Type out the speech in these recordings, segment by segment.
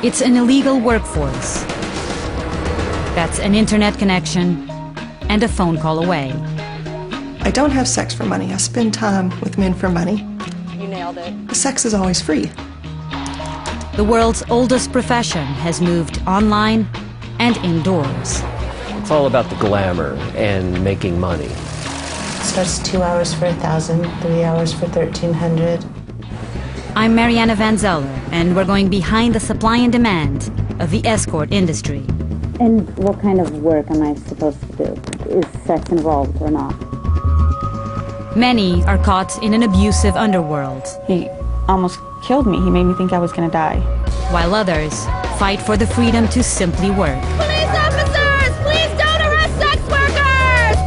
It's an illegal workforce. That's an internet connection and a phone call away. I don't have sex for money. I spend time with men for money. You nailed it. The sex is always free. The world's oldest profession has moved online and indoors. It's all about the glamour and making money. Starts 2 hours for 1,000, 3 hours for 1,300. I'm Mariana Van Zeller, and we're going behind the supply and demand of the escort industry. And what kind of work am I supposed to do? Is sex involved or not? Many are caught in an abusive underworld, He almost killed me. He made me think I was going to die. while others fight for the freedom to simply work. Police officers, please don't arrest sex workers!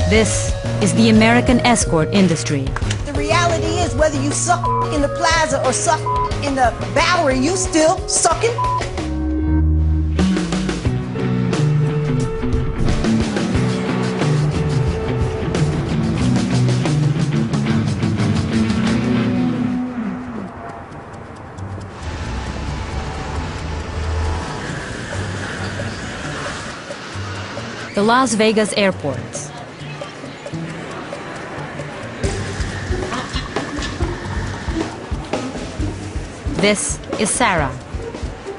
This is the American escort industry. The reality is, whether you suck in the plaza or suck in the Bowery, you still sucking. The Las Vegas airport. This is Sarah.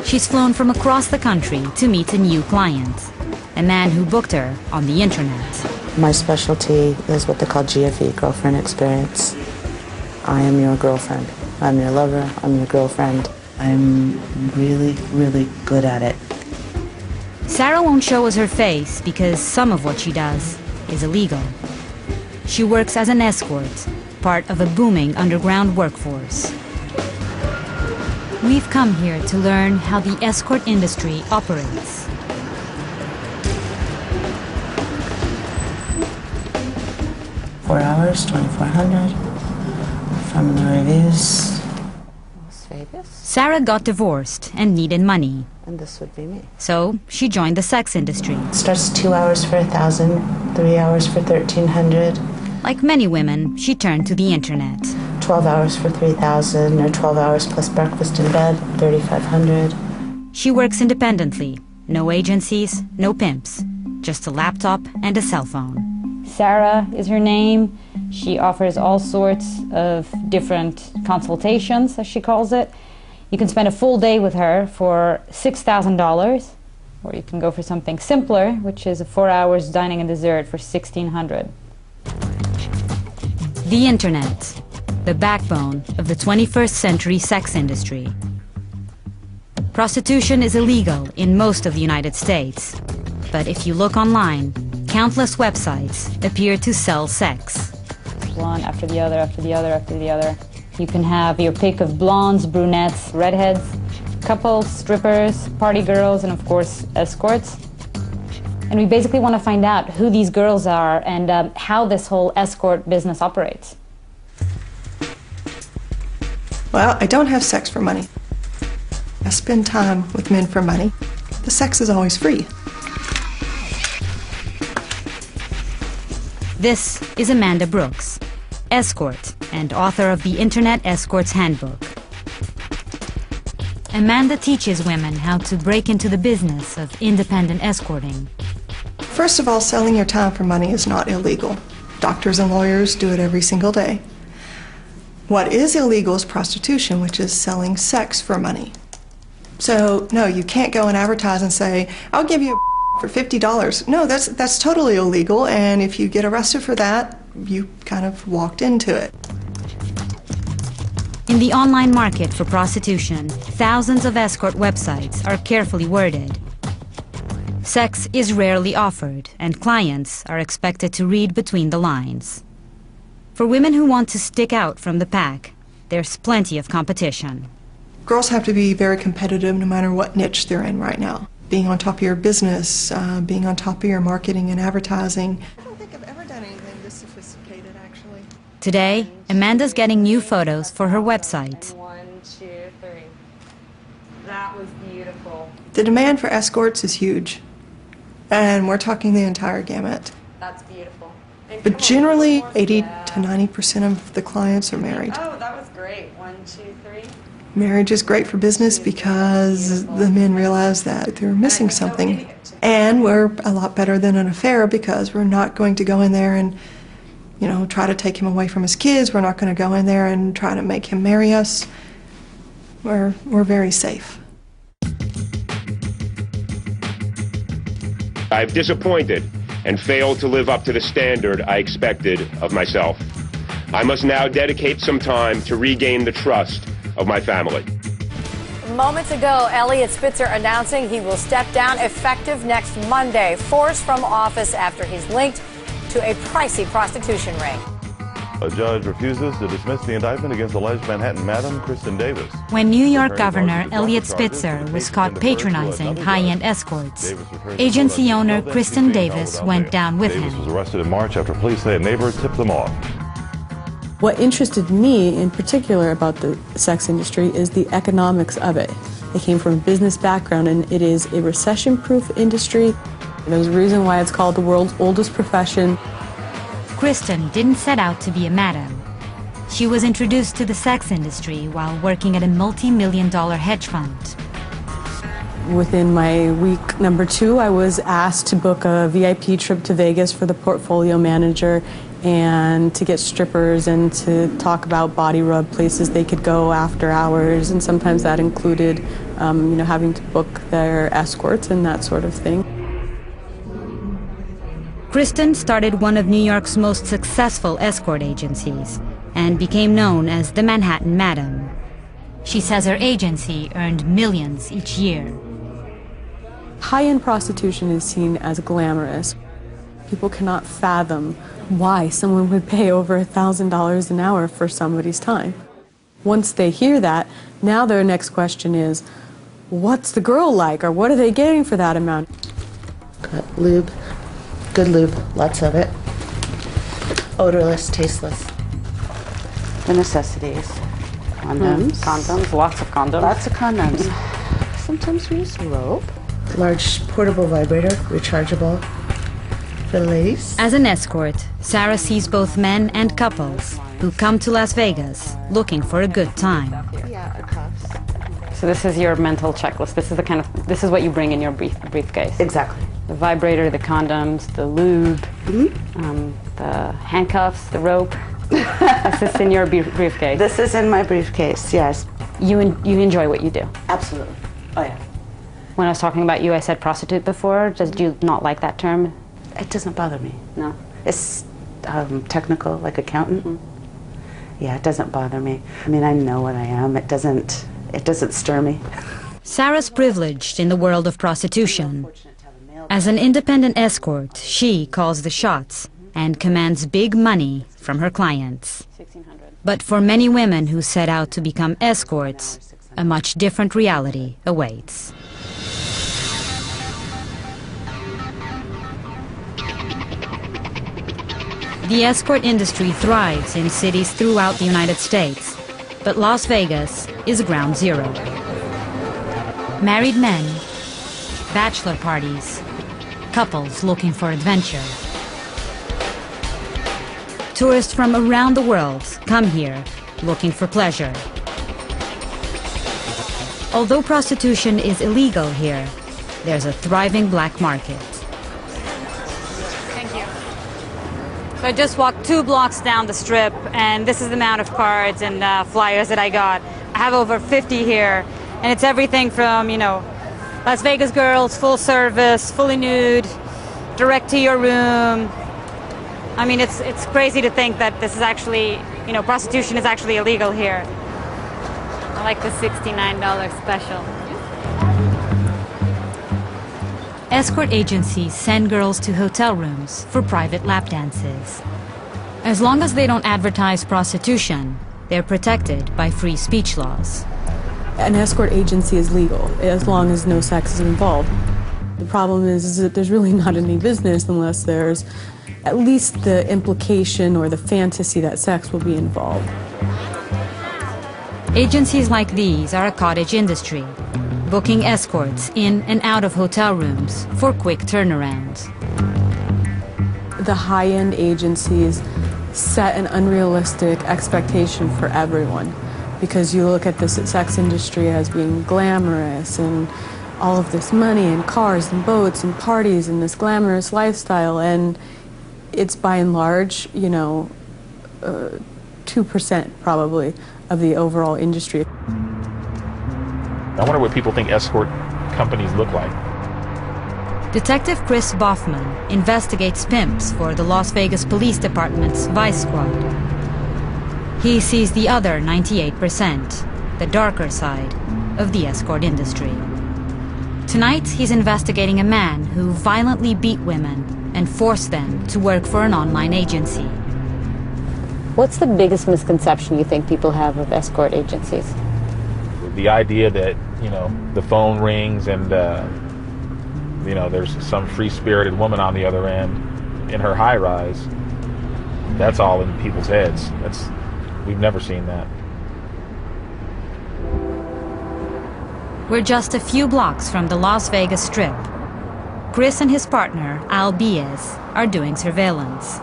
She's flown from across the country to meet a new client, a man who booked her on the internet. My specialty is what they call GFE, girlfriend experience. I am your girlfriend. I'm your lover. I'm your girlfriend. I'm really, really good at it. Sarah won't show us her face because some of what she does is illegal. She works as an escort, part of a booming underground workforce. We've come here to learn how the escort industry operates. Four hours, 2,400. From the reviews. Las Vegas. Sarah got divorced and needed money, And this would be me. so she joined the sex industry. Starts 2 hours for 1,000, 3 hours for 1,300. Like many women, she turned to the internet. 12 hours for 3,000, or 12 hours plus breakfast in bed, 3,500. She works independently. No agencies, no pimps. Just a laptop and a cell phone. Sarah is her name. She offers all sorts of different consultations, as she calls it. You can spend a full day with her for $6,000, or you can go for something simpler, which is 4 hours dining and dessert for $1,600. The internet, the backbone of the 21st century sex industry. Prostitution is illegal in most of the United States, but if you look online, countless websites appear to sell sex. One after the other, after the other, after the other. You can have your pick of blondes, brunettes, redheads, couples, strippers, party girls, and of course, escorts. And we basically want to find out who these girls are and how this whole escort business operates. Well, I don't have sex for money. I spend time with men for money. The sex is always free. This is Amanda Brooks, escort and author of the Internet Escort's Handbook. Amanda teaches women how to break into the business of independent escorting. First of all, selling your time for money is not illegal. Doctors and lawyers do it every single day. What is illegal is prostitution, which is selling sex for money. So, no, you can't go and advertise and say, I'll give you a for $50. No, that's totally illegal, and if you get arrested for that, you kind of walked into it. In the online market for prostitution, thousands of escort websites are carefully worded. Sex is rarely offered, and clients are expected to read between the lines. For women who want to stick out from the pack, there's plenty of competition. Girls have to be very competitive no matter what niche they're in right now. Being on top of your business, being on top of your marketing and advertising. I don't think I've ever done anything this sophisticated, actually. Today, Amanda's getting new photos for her website. 1, 2, 3. That was beautiful. The demand for escorts is huge, and we're talking the entire gamut. That's beautiful. And But come on, generally, more. 80 Yeah. to 90% of the clients are married. Oh, that was great. 1, 2, 3. Marriage is great for business because the men realize that they're missing something. And we're a lot better than an affair because we're not going to go in there and, try to take him away from his kids. We're not going to go in there and try to make him marry us. We're very safe. I've disappointed and failed to live up to the standard I expected of myself. I must now dedicate some time to regain the trust of my family. Moments ago, Eliot Spitzer announcing he will step down effective next Monday, forced from office after he's linked to a pricey prostitution ring. A judge refuses to dismiss the indictment against alleged Manhattan Madam Kristen Davis. When New York Governor Eliot Spitzer was caught patronizing high-end escorts, agency owner Kristen Davis went down with him. Davis was arrested in March after police say a neighbor tipped them off. What interested me in particular about the sex industry is the economics of it. I came from a business background, and it is a recession-proof industry. There's a reason why it's called the world's oldest profession. Kristen didn't set out to be a madam. She was introduced to the sex industry while working at a multi-million-dollar hedge fund. Within my week number 2, I was asked to book a VIP trip to Vegas for the portfolio manager and to get strippers and to talk about body rub places they could go after hours, and sometimes that included having to book their escorts and that sort of thing. Kristen started one of New York's most successful escort agencies and became known as the Manhattan Madam. She says her agency earned millions each year. High-end prostitution is seen as glamorous. People cannot fathom why someone would pay over $1,000 an hour for somebody's time. Once they hear that, now their next question is, what's the girl like, or what are they getting for that amount? Got lube, good lube, lots of it. Odorless, tasteless. The necessities. Condoms. Condoms, lots of condoms. Lots of condoms. Sometimes we use rope. Large portable vibrator, rechargeable. For the ladies. As an escort, Sarah sees both men and couples who come to Las Vegas looking for a good time. So this is your mental checklist. This is what you bring in your briefcase. Exactly. The vibrator, the condoms, the lube, the handcuffs, the rope. This is in your briefcase. This is in my briefcase, yes. You enjoy what you do? Absolutely. Oh yeah. When I was talking about you, I said prostitute before. Did you not like that term? It doesn't bother me. No. It's technical, like accountant. Yeah, it doesn't bother me. I mean, I know what I am. It doesn't stir me. Sarah's privileged in the world of prostitution. As an independent escort, she calls the shots and commands big money from her clients. But for many women who set out to become escorts, a much different reality awaits. The escort industry thrives in cities throughout the United States, but Las Vegas is ground zero. Married men, bachelor parties, couples looking for adventure. Tourists from around the world come here looking for pleasure. Although prostitution is illegal here, there's a thriving black market. So I just walked 2 blocks down the strip, and this is the amount of cards and flyers that I got. I have over 50 here, and it's everything from, Las Vegas girls, full service, fully nude, direct to your room. I mean, it's crazy to think that this is actually, prostitution is actually illegal here. I like the $69 special. Escort agencies send girls to hotel rooms for private lap dances. As long as they don't advertise prostitution, they're protected by free speech laws. An escort agency is legal as long as no sex is involved. The problem is that there's really not any business unless there's at least the implication or the fantasy that sex will be involved. Agencies like these are a cottage industry, booking escorts in and out of hotel rooms for quick turnarounds. The high-end agencies set an unrealistic expectation for everyone. because you look at the sex industry as being glamorous and all of this money and cars and boats and parties and this glamorous lifestyle, and it's by and large, 2% probably of the overall industry. I wonder what people think escort companies look like. Detective Chris Boffman investigates pimps for the Las Vegas Police Department's Vice Squad. He sees the other 98%, the darker side of the escort industry. Tonight, he's investigating a man who violently beat women and forced them to work for an online agency. What's the biggest misconception you think people have of escort agencies? The idea that, the phone rings and, there's some free-spirited woman on the other end in her high-rise. That's all in people's heads. We've never seen that. We're just a few blocks from the Las Vegas Strip. Chris and his partner, Al Baez, are doing surveillance.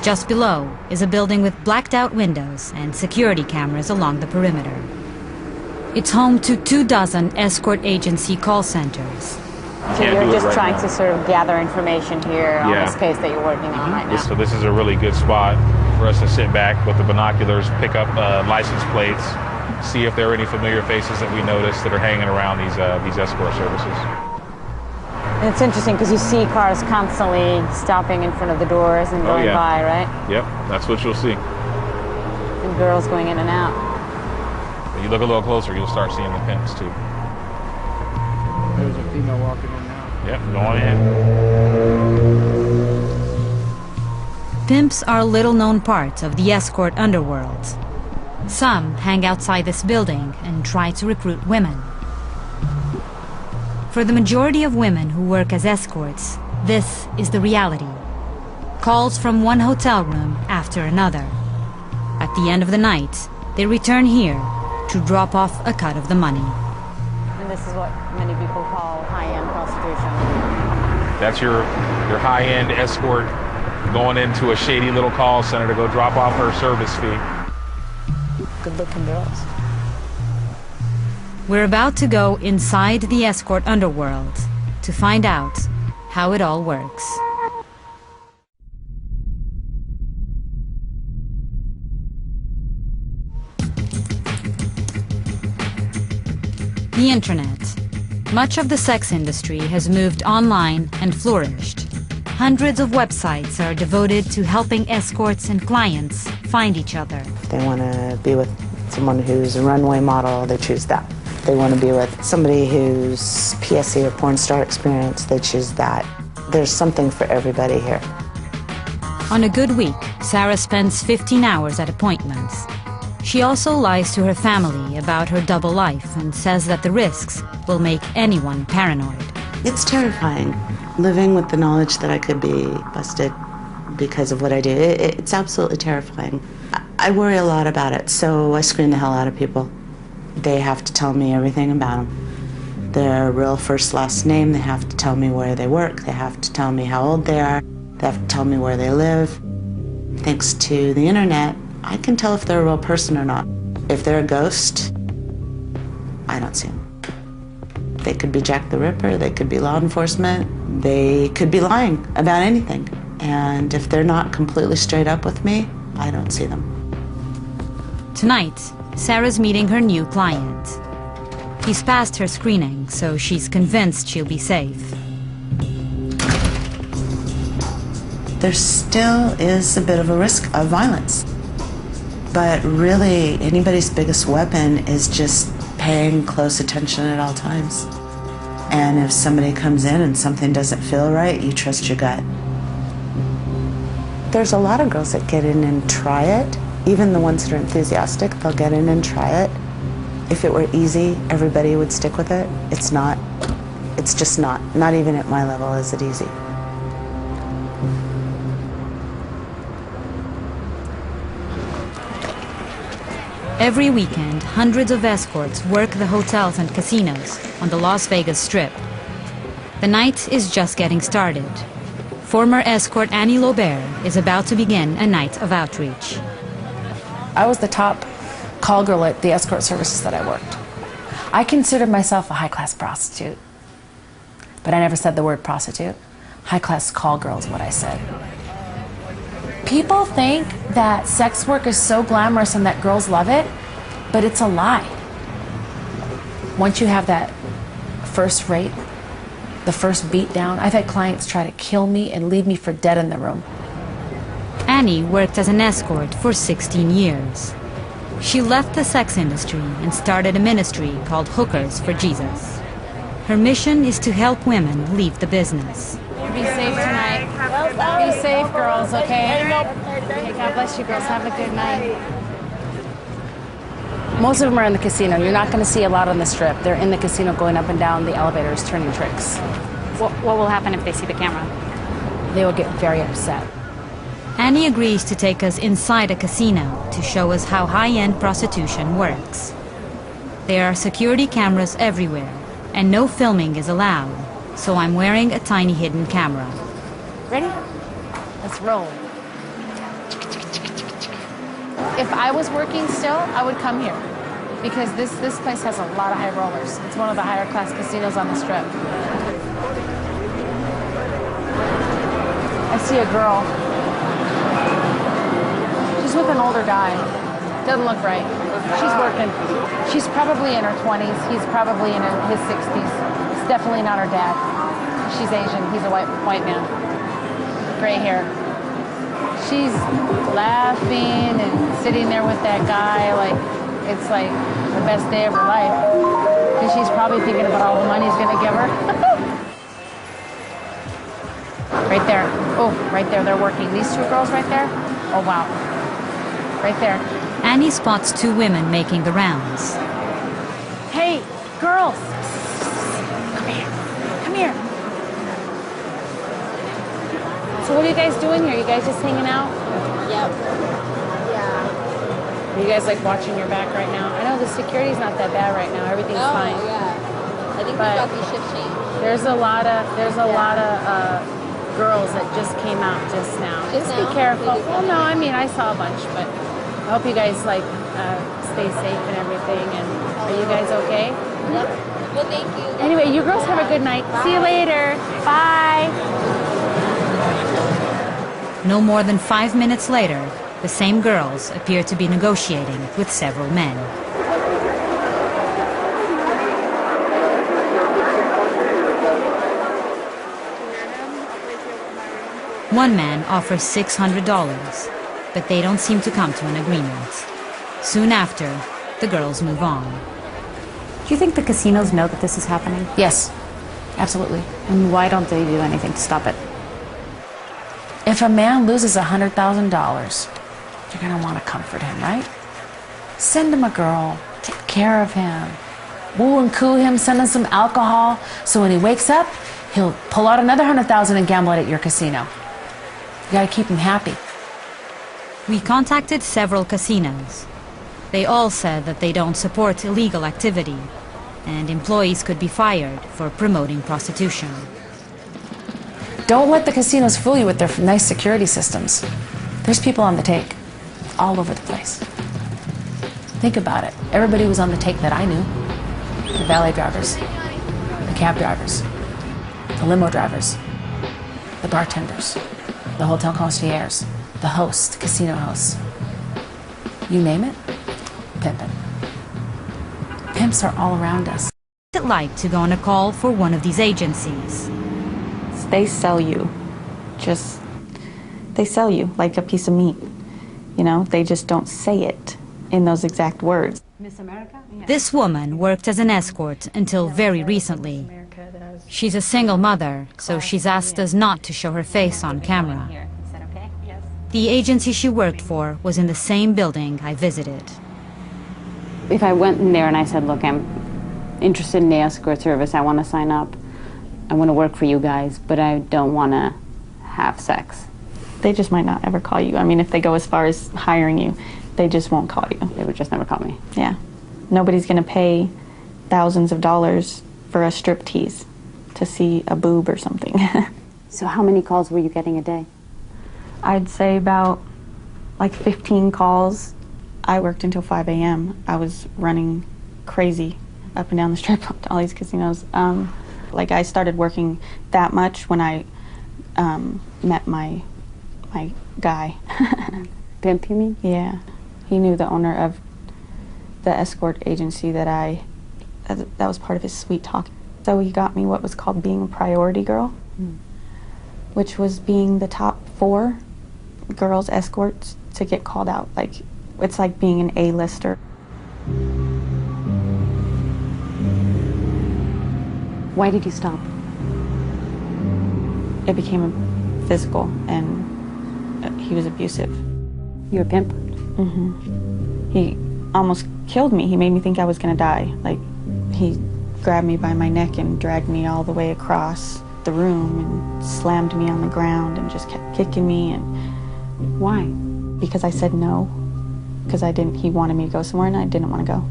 Just below is a building with blacked-out windows and security cameras along the perimeter. It's home to 24 escort agency call centers. So you're just trying to sort of gather information here on this case that you're working on right now. So this is a really good spot for us to sit back with the binoculars, pick up license plates, see if there are any familiar faces that we notice that are hanging around these escort services. And it's interesting because you see cars constantly stopping in front of the doors and going by, right? Yep, that's what you'll see. And girls going in and out. When you look a little closer, you'll start seeing the pimps too. There's a female walking in now. Yep, going in. Pimps are a little-known part of the escort underworld. Some hang outside this building and try to recruit women. For the majority of women who work as escorts, this is the reality. Calls from one hotel room after another. At the end of the night, they return here to drop off a cut of the money. And this is what many people call high-end prostitution. That's your high-end escort going into a shady little call center to go drop off her service fee. Good-looking girls. We're about to go inside the escort underworld to find out how it all works. The Internet. Much of the sex industry has moved online and flourished. Hundreds of websites are devoted to helping escorts and clients find each other. They want to be with someone who's a runway model, they choose that. They want to be with somebody who's PSC or porn star experience, they choose that. There's something for everybody here. On a good week, Sarah spends 15 hours at appointments. She also lies to her family about her double life and says that the risks will make anyone paranoid. It's terrifying. Living with the knowledge that I could be busted because of what I do, it's absolutely terrifying. I worry a lot about it, so I screen the hell out of people. They have to tell me everything about them. Their real first, last name, they have to tell me where they work, they have to tell me how old they are, they have to tell me where they live. Thanks to the internet, I can tell if they're a real person or not. If they're a ghost, I don't see them. They could be Jack the Ripper, they could be law enforcement, they could be lying about anything. And if they're not completely straight up with me, I don't see them. Tonight, Sarah's meeting her new client. He's passed her screening, so she's convinced she'll be safe. There still is a bit of a risk of violence. But really, anybody's biggest weapon is just paying close attention at all times. And if somebody comes in and something doesn't feel right, you trust your gut. There's a lot of girls that get in and try it. Even the ones that are enthusiastic, they'll get in and try it. If it were easy, everybody would stick with it. It's not. It's just not. Not even at my level is it easy. Every weekend, hundreds of escorts work the hotels and casinos on the Las Vegas Strip. The night is just getting started. Former escort Annie Lobert is about to begin a night of outreach. I was the top call girl at the escort services that I worked. I considered myself a high-class prostitute, but I never said the word prostitute. High-class call girl is what I said. People think that sex work is so glamorous and that girls love it, but it's a lie. Once you have that first rape, the first beat down, I've had clients try to kill me and leave me for dead in the room. Annie worked as an escort for 16 years. She left the sex industry and started a ministry called Hookers for Jesus. Her mission is to help women leave the business. Be safe tonight. Be safe, girls, okay? Okay, God bless you, girls. Have a good night. Most of them are in the casino. You're not going to see a lot on the strip. They're in the casino going up and down the elevators, turning tricks. What will happen if they see the camera? They will get very upset. Annie agrees to take us inside a casino to show us how high-end prostitution works. There are security cameras everywhere, and no filming is allowed, so I'm wearing a tiny hidden camera. Ready? Let's roll. If I was working still, I would come here, because this place has a lot of high rollers. It's one of the higher class casinos on the strip. I see a girl. She's with an older guy. Doesn't look right. She's working. She's probably in her 20s. He's probably in his 60s. It's definitely not her dad. She's Asian. He's a white man. Gray hair. She's laughing and sitting there with that guy like it's like the best day of her life. And she's probably thinking about all the money he's gonna give her. Right there. Oh, right there, they're working. These two girls right there? Oh, wow. Right there. Annie spots two women making the rounds. Hey, girls. Come here. Come here. So what are you guys doing here? You guys just hanging out? Yep. Yeah. Are you guys like watching your back right now? I know the security's not that bad right now. Everything's fine. Yeah. I think we got these shift change. There's a lot of girls that just came out just now. Just be careful. Well, no, I mean I saw a bunch, but I hope you guys like stay safe and everything. And are you guys okay? Yep. Well, thank you. Anyway, you girls have a good night. Bye. See you later. Bye. No more than 5 minutes later, the same girls appear to be negotiating with several men. One man offers $600, but they don't seem to come to an agreement. Soon after, the girls move on. Do you think the casinos know that this is happening? Yes, absolutely. And why don't they do anything to stop it? If a man loses $100,000, you're going to want to comfort him, right? Send him a girl, take care of him, woo and coo him, send him some alcohol, so when he wakes up, he'll pull out another $100,000 and gamble it at your casino. You got to keep him happy. We contacted several casinos. They all said that they don't support illegal activity, and employees could be fired for promoting prostitution. Don't let the casinos fool you with their nice security systems. There's people on the take, all over the place. Think about it. Everybody was on the take that I knew. The valet drivers, the cab drivers, the limo drivers, the bartenders, the hotel concierges, the hosts, casino hosts. You name it, pimpin'. Pimps are all around us. What's it like to go on a call for one of these agencies? They sell you. They sell you like a piece of meat. You know, they just don't say it in those exact words. Miss America? Yeah. This woman worked as an escort until very recently. She's a single mother, so she's asked us not to show her face on camera. Is that okay? Yes. The agency she worked for was in the same building I visited. If I went in there and I said, look, I'm interested in the escort service, I want to sign up, I want to work for you guys, but I don't want to have sex. They just might not ever call you. I mean, if they go as far as hiring you, they just won't call you. They would just never call me. Yeah. Nobody's going to pay thousands of dollars for a strip tease to see a boob or something. So how many calls were you getting a day? I'd say about like 15 calls I worked until 5 a.m. I was running crazy up and down the strip to all these casinos. Like, I started working that much when I met my guy. Pimp, you mean? Yeah. He knew the owner of the escort agency that was part of his sweet talk. So he got me what was called being a priority girl, which was being the top 4 girls escorts to get called out. Like, it's like being an A-lister. Why did you stop? It became physical, and he was abusive. You're a pimp? Mm-hmm. He almost killed me. He made me think I was gonna die. Like, he grabbed me by my neck and dragged me all the way across the room and slammed me on the ground and just kept kicking me. And why? Because I said no. Because he wanted me to go somewhere and I didn't want to go.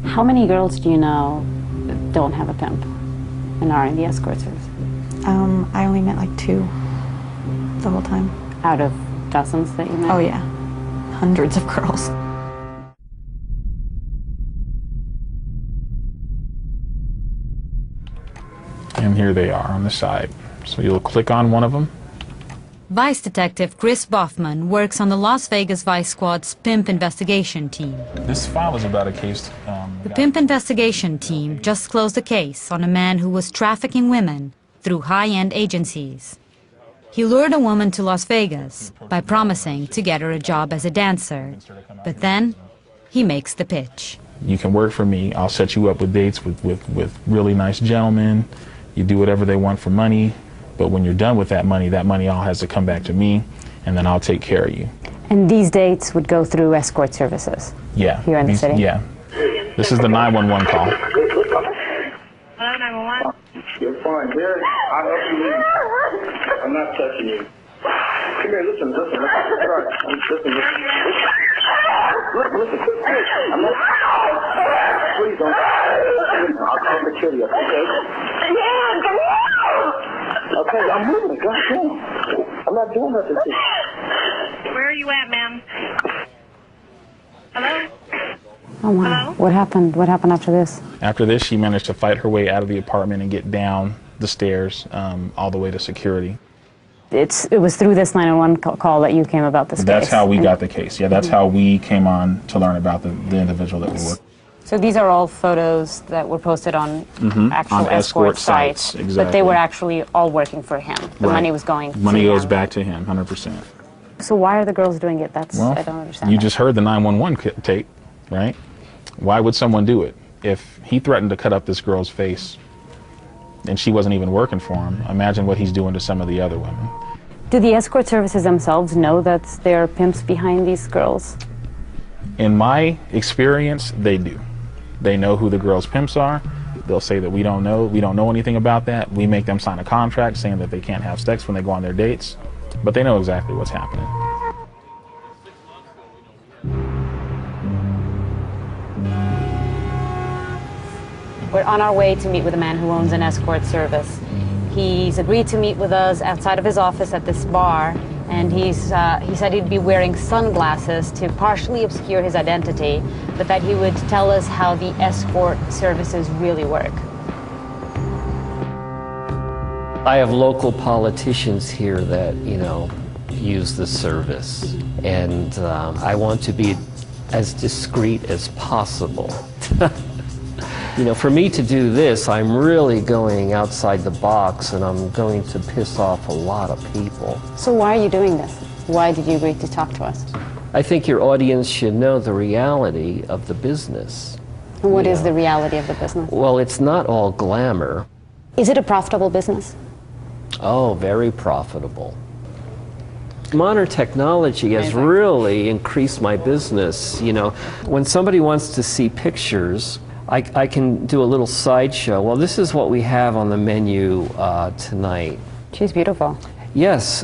How many girls do you know that don't have a pimp and are in the escort service? I only met like 2 the whole time. Out of dozens that you met? Oh yeah, hundreds of girls. And here they are on the side. So you'll click on one of them. Vice Detective Chris Boffman works on the Las Vegas Vice Squad's Pimp Investigation Team. This file is about a case... The Pimp Investigation Team just closed a case on a man who was trafficking women through high-end agencies. He lured a woman to Las Vegas by promising to get her a job as a dancer. But then, he makes the pitch. You can work for me. I'll set you up with dates with really nice gentlemen. You do whatever they want for money. But when you're done with that money all has to come back to me, and then I'll take care of you. And these dates would go through escort services? Yeah. Here in the city? Yeah. This is the 911 call. Hello, 911. You're fine. Here, I'll help you leave. I'm not touching you. Come here, listen. Listen. I'm not... Please don't. I'll call security, okay? Okay, I'm moving. Goddamn. I'm not doing nothing to you. Where are you at, ma'am? Hello? Oh, wow. Hello? What happened? What happened after this? After this, she managed to fight her way out of the apartment and get down the stairs all the way to security. It was through this 911 call that you came about this case? That's how we got the case. Yeah, that's how we came on to learn about the individual that we were. So these are all photos that were posted on actual on escort sites. Exactly. But they were actually all working for him. The money was going to him. Money goes back to him, 100%. So why are the girls doing it? I don't understand. You just heard the 911 tape, right? Why would someone do it? If he threatened to cut up this girl's face and she wasn't even working for him, imagine what he's doing to some of the other women. Do the escort services themselves know that there are pimps behind these girls? In my experience, they do. They know who the girls' pimps are. They'll say that we don't know anything about that. We make them sign a contract saying that they can't have sex when they go on their dates, but they know exactly what's happening. We're on our way to meet with a man who owns an escort service. He's agreed to meet with us outside of his office at this bar, and he said he'd be wearing sunglasses to partially obscure his identity, but that he would tell us how the escort services really work. I have local politicians here that, use the service, and I want to be as discreet as possible. For me to do this, I'm really going outside the box, and I'm going to piss off a lot of people. So why are you doing this? Why did you agree to talk to us? I think your audience should know the reality of the business. And what is the reality of the business? Well, it's not all glamour. Is it a profitable business? Oh, very profitable. Modern technology has really increased my business. When somebody wants to see pictures, I can do a little sideshow. Well, this is what we have on the menu tonight. She's beautiful. Yes,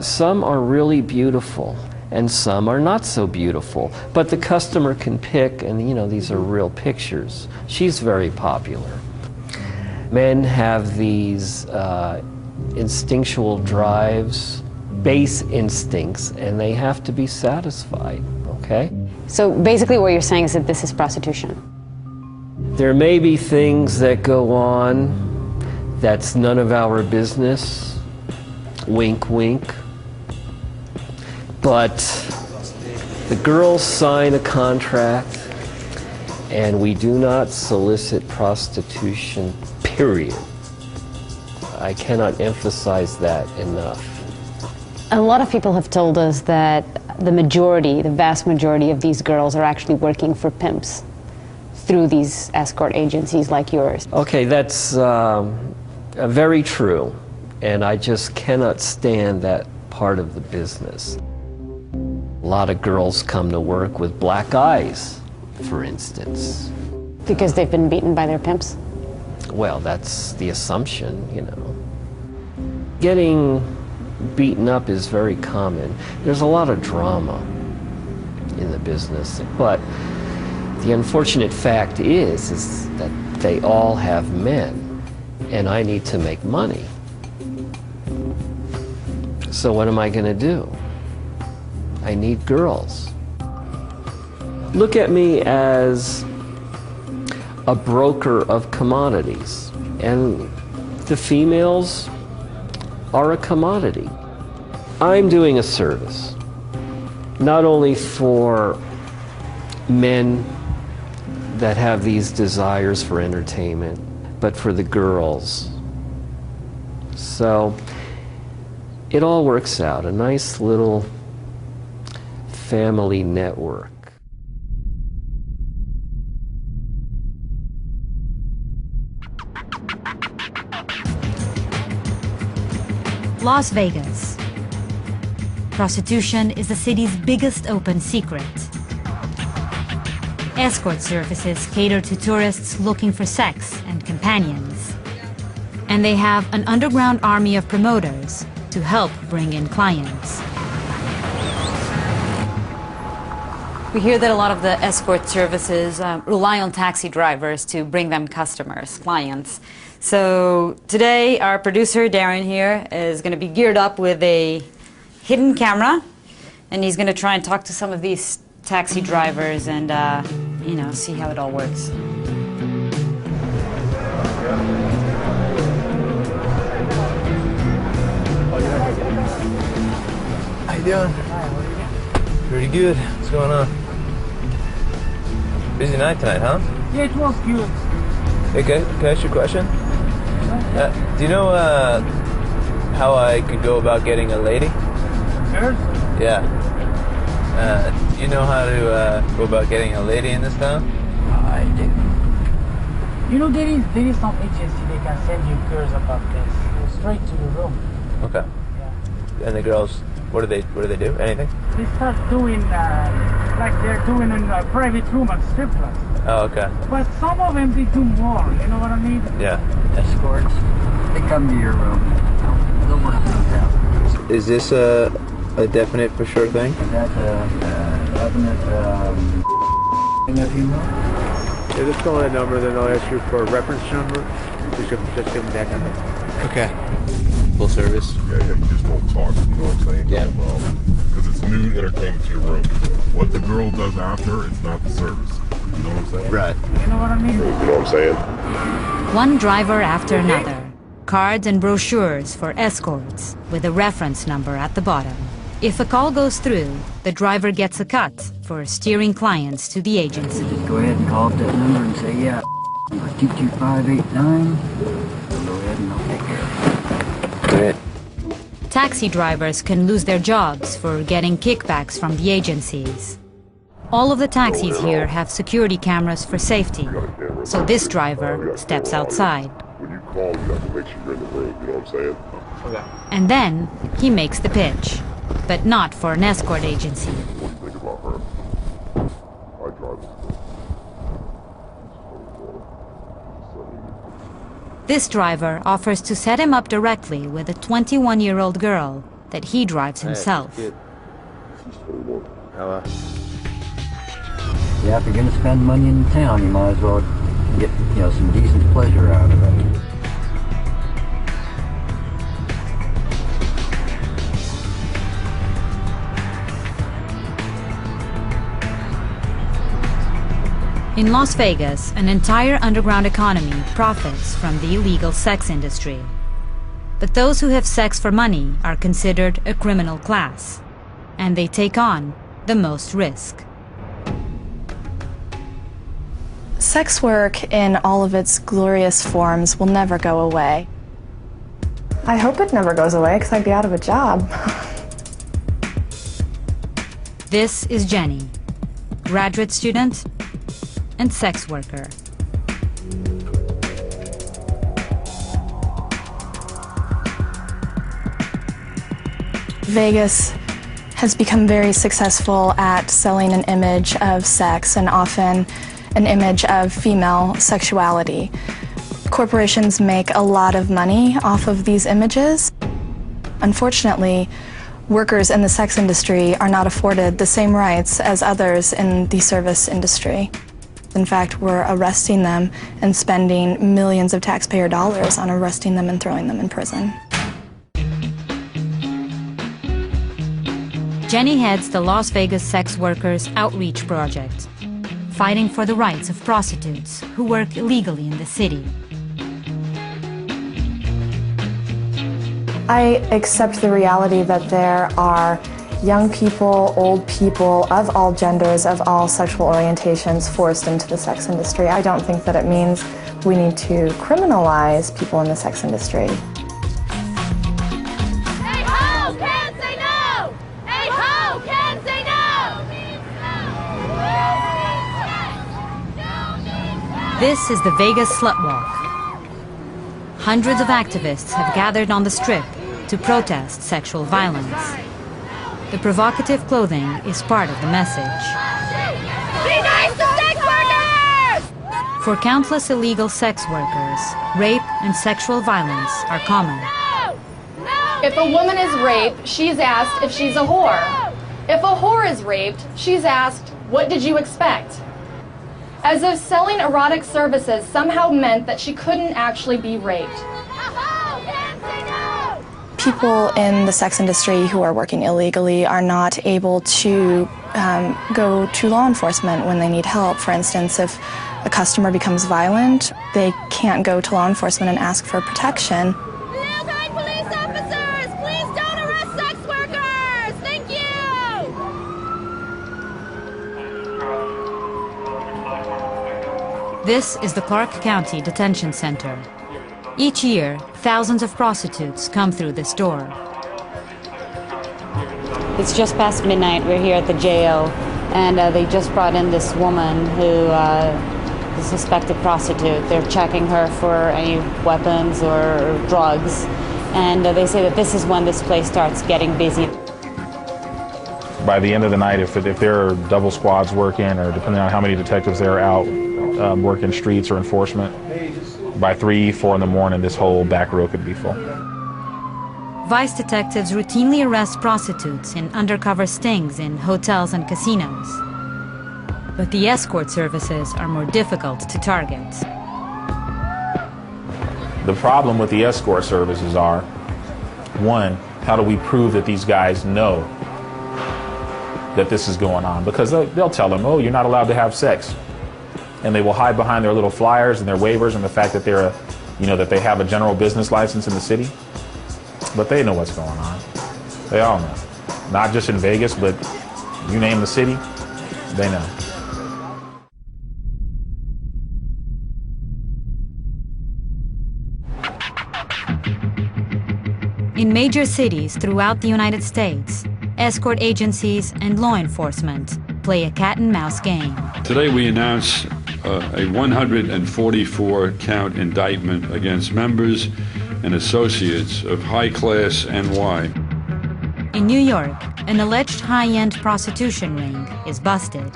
some are really beautiful, and some are not so beautiful. But the customer can pick, and these are real pictures. She's very popular. Men have these instinctual drives base instincts, and they have to be satisfied, okay? So basically what you're saying is that this is prostitution. There may be things that go on that's none of our business, wink, wink, but the girls sign a contract, and we do not solicit prostitution, period. I cannot emphasize that enough. A lot of people have told us that the vast majority of these girls are actually working for pimps through these escort agencies like yours. Okay, that's very true, and I just cannot stand that part of the business. A lot of girls come to work with black eyes, for instance. Because they've been beaten by their pimps? Well, that's the assumption, you know. Getting beaten up is very common. There's a lot of drama in the business, but the unfortunate fact is that they all have men, and I need to make money. So what am I going to do? I need girls. Look at me as a broker of commodities, and the females are a commodity. I'm doing a service, not only for men that have these desires for entertainment, but for the girls. So it all works out, a nice little family network. Las Vegas. Prostitution is the city's biggest open secret. Escort services cater to tourists looking for sex and companions. And they have an underground army of promoters to help bring in clients. We hear that a lot of the escort services rely on taxi drivers to bring them customers, clients. So today our producer Darren here is going to be geared up with a hidden camera, and he's going to try and talk to some of these taxi drivers and see how it all works. How you doing? Pretty good. What's going on? Busy night tonight, huh? Yeah, it was good. Hey, can I ask you a question? Do you know how I could go about getting a lady? Girls? Yeah. Do you know how to go about getting a lady in this town? I do. You know, there is some agency they can send you girls about this straight to your room. Okay. Yeah. And the girls, what do they do? Anything? They start doing like they're doing in a private room at strip clubs. Oh, okay. But some of them they do more. You know what I mean? Yeah. Escorts, they come to your room. They'll work things out. Is this a definite for sure thing? That's a definite thing if you want. Yeah, just call that number, then I'll ask you for a reference number. Just give them that number. Okay. Full service? Yeah, you just won't talk, you know what I'm saying? Yeah. Because it's new entertainment to your room. What the girl does after, it's not the service. You know what I'm saying? Right. You know what I mean? You know what I'm saying? One driver after another. Cards and brochures for escorts with a reference number at the bottom. If a call goes through, the driver gets a cut for steering clients to the agency. Just go ahead and call up that number and say, yeah, 22589. Go ahead and I'll take care of it. Great. Taxi drivers can lose their jobs for getting kickbacks from the agencies. All of the taxis here have security cameras for safety, so this driver steps outside. When you call, you have to make sure you're in the room, you know what I'm saying? Okay. And then he makes the pitch, but not for an escort agency. What do you think about her? I drive this. This driver offers to set him up directly with a 21-year-old girl that he drives himself. She's 21. Yeah, if you're going to spend money in town, you might as well get, some decent pleasure out of it. In Las Vegas, an entire underground economy profits from the illegal sex industry. But those who have sex for money are considered a criminal class, and they take on the most risk. Sex work in all of its glorious forms will never go away. I hope it never goes away because I'd be out of a job. This is Jenny, graduate student and sex worker. Vegas has become very successful at selling an image of sex and often an image of female sexuality. Corporations make a lot of money off of these images. Unfortunately, workers in the sex industry are not afforded the same rights as others in the service industry. In fact, we're arresting them and spending millions of taxpayer dollars on arresting them and throwing them in prison. Jenny heads the Las Vegas Sex Workers Outreach Project, fighting for the rights of prostitutes who work illegally in the city. I accept the reality that there are young people, old people of all genders, of all sexual orientations forced into the sex industry. I don't think that it means we need to criminalize people in the sex industry. Hey ho, can't say no! Hey ho, can't say no! This is the Vegas Slut Walk. Hundreds of activists have gathered on the strip to protest sexual violence. The provocative clothing is part of the message. Be nice to sex workers! For countless illegal sex workers, rape and sexual violence are common. If a woman is raped, she's asked if she's a whore. If a whore is raped, she's asked, what did you expect? As if selling erotic services somehow meant that she couldn't actually be raped. People in the sex industry who are working illegally are not able to go to law enforcement when they need help. For instance, if a customer becomes violent, they can't go to law enforcement and ask for protection. Police officers, please don't arrest sex workers! Thank you! This is the Clark County Detention Center. Each year, thousands of prostitutes come through this door. It's just past midnight. We're here at the jail, and they just brought in this woman who is a suspected prostitute. They're checking her for any weapons or drugs, and they say that this is when this place starts getting busy. By the end of the night, if there are double squads working, or depending on how many detectives there are out working streets or enforcement, by 3, 4 in the morning, this whole back row could be full. Vice detectives routinely arrest prostitutes in undercover stings in hotels and casinos. But the escort services are more difficult to target. The problem with the escort services are, one, how do we prove that these guys know that this is going on? Because they'll tell them, oh, you're not allowed to have sex. And they will hide behind their little flyers and their waivers and the fact that they're that they have a general business license in the city. But they know what's going on. They all know. Not just in Vegas, but you name the city, they know. In major cities throughout the United States, escort agencies and law enforcement play a cat-and-mouse game. Today we announce a 144-count indictment against members and associates of high-class NY. In New York, an alleged high-end prostitution ring is busted.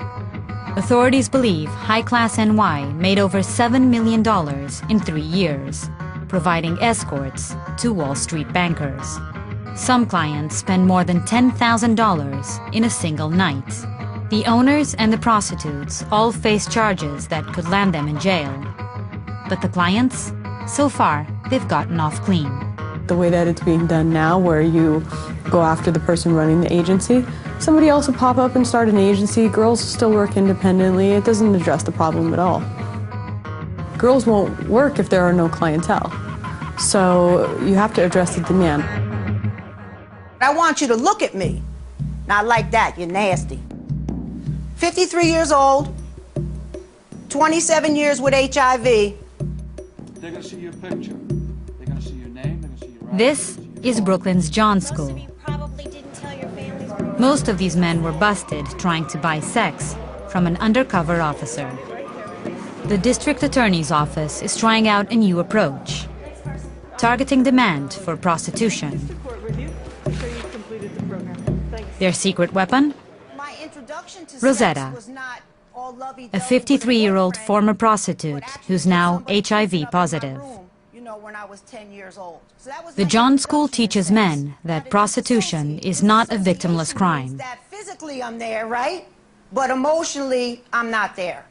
Authorities believe high-class NY made over $7 million in 3 years, providing escorts to Wall Street bankers. Some clients spend more than $10,000 in a single night. The owners and the prostitutes all face charges that could land them in jail. But the clients? So far, they've gotten off clean. the way that it's being done now, where you go after the person running the agency. Somebody else will pop up and start an agency. Girls still work independently. It doesn't address the problem at all. Girls won't work if there are no clientele. So you have to address the demand. I want you to look at me. Not like that, you're nasty. 53 years old, 27 years with HIV. They're going to see your picture. They're going to see your name. They're going to see your This is Brooklyn's John School. Most of these men were busted trying to buy sex from an undercover officer. The district attorney's office is trying out a new approach, targeting demand for prostitution. Their secret weapon? Rosetta, a 53-year-old former prostitute who's now HIV positive. The John School teaches men that prostitution is not a victimless crime. Physically I'm there, right? But emotionally I'm not there.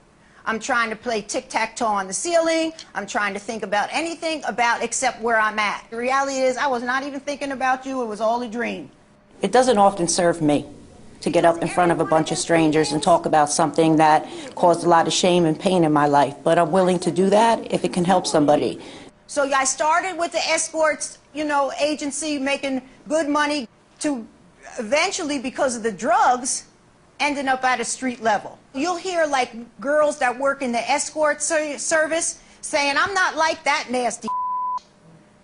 I'm trying to play tic-tac-toe on the ceiling. I'm trying to think about anything except where I'm at. The reality is I was not even thinking about you. It was all a dream. It doesn't often serve me to get up in front of a bunch of strangers and talk about something that caused a lot of shame and pain in my life. But I'm willing to do that if it can help somebody. So I started with the Escorts, agency, making good money, to eventually, because of the drugs, ending up at a street level. You'll hear like girls that work in the escort service saying, I'm not like that nasty.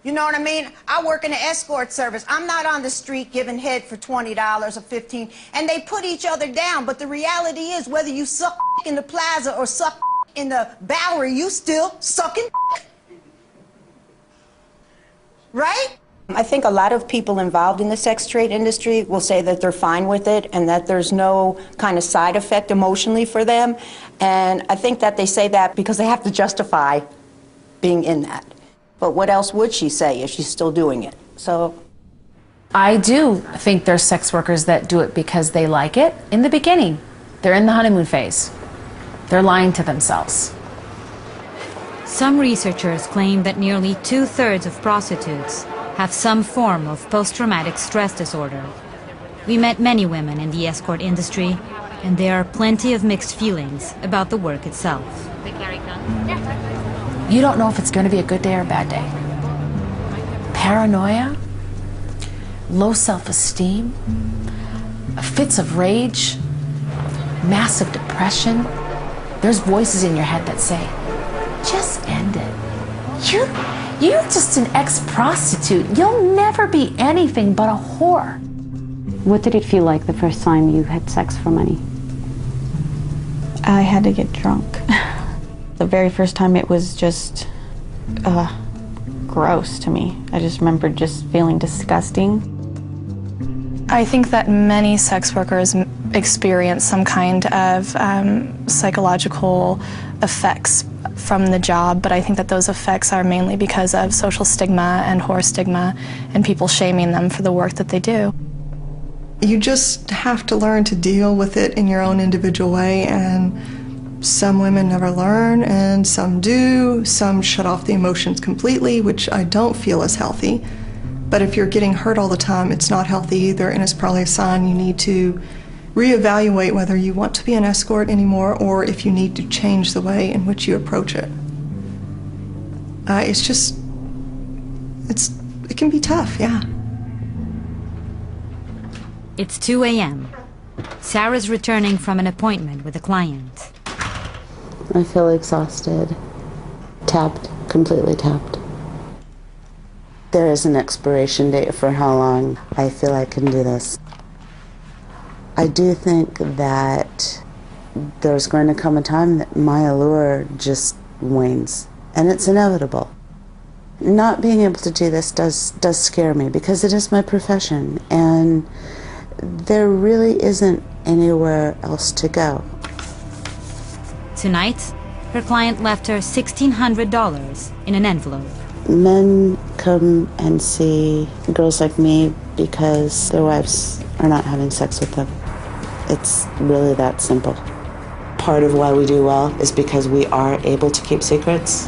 You know what I mean? I work in the escort service. I'm not on the street giving head for $20 or $15. And they put each other down. But the reality is, whether you suck in the plaza or suck in the Bowery, you still sucking. Right? I think a lot of people involved in the sex trade industry will say that they're fine with it and that there's no kind of side effect emotionally for them. And I think that they say that because they have to justify being in that. But what else would she say if she's still doing it? So I do think there's sex workers that do it because they like it. In the beginning, they're in the honeymoon phase. They're lying to themselves. Some researchers claim that nearly 2/3 of prostitutes have some form of post-traumatic stress disorder. We met many women in the escort industry, and there are plenty of mixed feelings about the work itself. You don't know if it's going to be a good day or a bad day. Paranoia, low self-esteem, fits of rage, massive depression. There's voices in your head that say, just end it. You're just an ex-prostitute. You'll never be anything but a whore. What did it feel like the first time you had sex for money? I had to get drunk. The very first time it was just gross to me. I just remember just feeling disgusting. I think that many sex workers experience some kind of psychological effects from the job, but I think that those effects are mainly because of social stigma and whore stigma and people shaming them for the work that they do. You just have to learn to deal with it in your own individual way, and some women never learn and some do. Some shut off the emotions completely, which I don't feel is healthy. But if you're getting hurt all the time, it's not healthy either, and it's probably a sign you need to reevaluate whether you want to be an escort anymore or if you need to change the way in which you approach it. It can be tough, yeah. It's 2 a.m. Sarah's returning from an appointment with a client. I feel exhausted, tapped, completely tapped. There is an expiration date for how long I feel I can do this. I do think that there's going to come a time that my allure just wanes, and it's inevitable. Not being able to do this does scare me because it is my profession, and there really isn't anywhere else to go. Tonight, her client left her $1,600 in an envelope. Men come and see girls like me because their wives are not having sex with them. It's really that simple. Part of why we do well is because we are able to keep secrets.